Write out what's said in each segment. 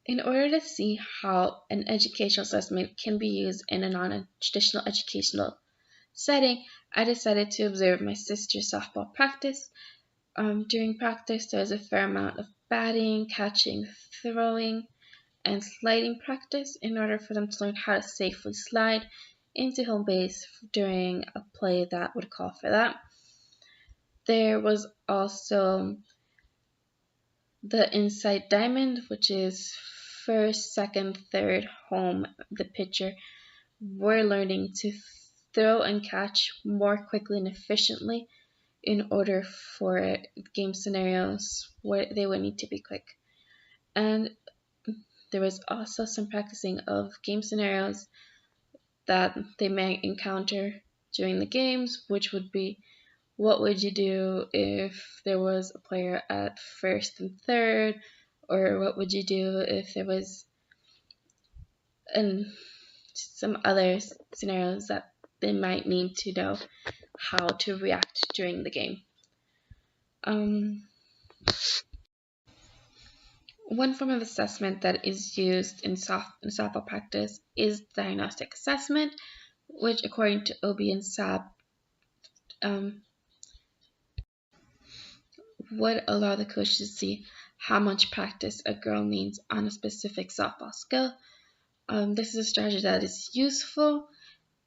In order to see how an educational assessment can be used in a non-traditional educational setting, I decided to observe my sister's softball practice. During practice, there was a fair amount of batting, catching, throwing, and sliding practice in order for them to learn how to safely slide into home base during a play that would call for that. There was also the inside diamond, which is first, second, third home. The pitcher were learning to throw and catch more quickly and efficiently in order for game scenarios where they would need to be quick. And there was also some practicing of game scenarios that they may encounter during the games, which would be, what would you do if there was a player at first and third, or what would you do if there was some other scenarios that they might need to know how to react during the game. One form of assessment that is used in softball practice is diagnostic assessment, which, according to OB and SAB, would allow the coach to see how much practice a girl needs on a specific softball skill. This is a strategy that is useful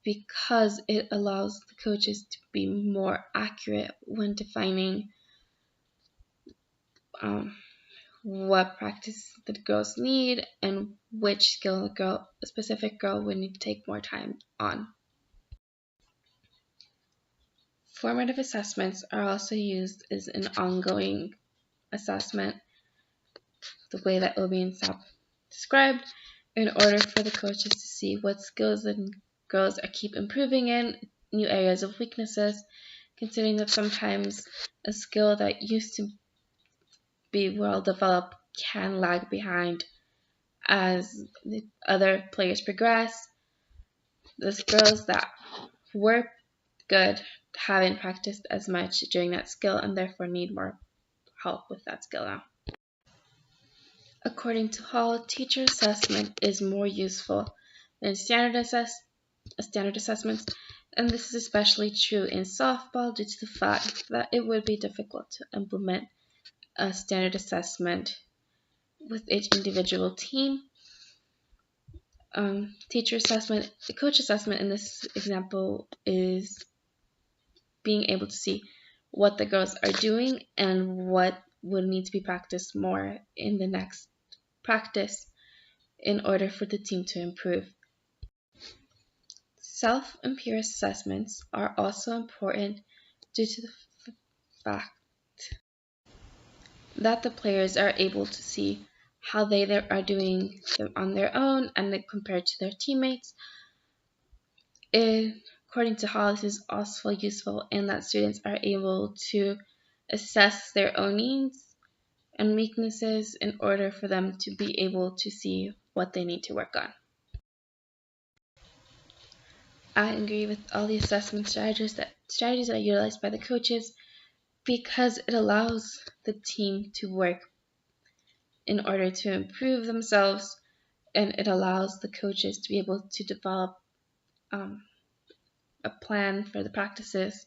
because it allows the coaches to be more accurate when defining what practice the girls need and which skill a specific girl would need to take more time on. Formative assessments are also used as an ongoing assessment, the way that OB and SAP described, in order for the coaches to see what skills the girls keep improving in, new areas of weaknesses, considering that sometimes a skill that used to be well developed can lag behind as the other players progress. Those girls that were good haven't practiced as much during that skill and therefore need more help with that skill now. According to Hall, teacher assessment is more useful than standard assessments, and this is especially true in softball due to the fact that it would be difficult to implement a standard assessment with each individual team. Teacher assessment, coach assessment in this example is being able to see what the girls are doing and what would need to be practiced more in the next practice in order for the team to improve. Self and peer assessments are also important due to the fact that the players are able to see how they are doing on their own and compared to their teammates. According to Hall, this is also useful in that students are able to assess their own needs and weaknesses in order for them to be able to see what they need to work on. I agree with all the assessment strategies that are utilized by the coaches because it allows the team to work in order to improve themselves, and it allows the coaches to be able to develop a plan for the practices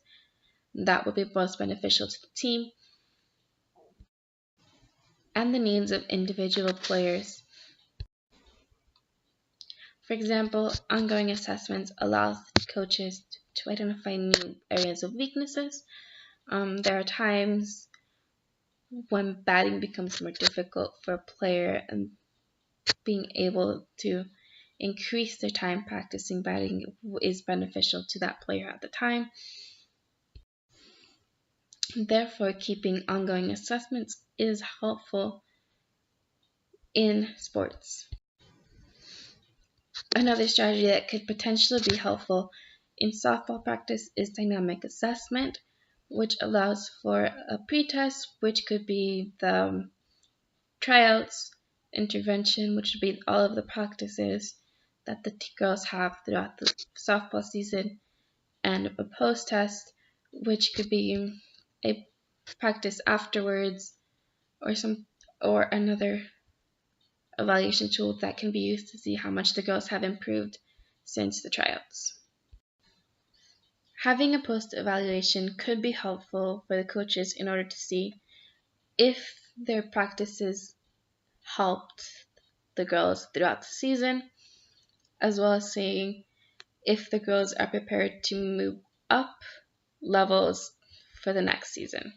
that will be most beneficial to the team and the needs of individual players. For example, ongoing assessments allows coaches to identify new areas of weaknesses. There are times when batting becomes more difficult for a player, and being able to increase their time practicing batting is beneficial to that player at the time. Therefore, keeping ongoing assessments is helpful in sports. Another strategy that could potentially be helpful in softball practice is dynamic assessment, which allows for a pretest, which could be the tryouts, intervention, which would be all of the practices that the girls have throughout the softball season, and a post-test, which could be a practice afterwards or another evaluation tool that can be used to see how much the girls have improved since the tryouts. Having a post-evaluation could be helpful for the coaches in order to see if their practices helped the girls throughout the season, as well as seeing if the girls are prepared to move up levels for the next season.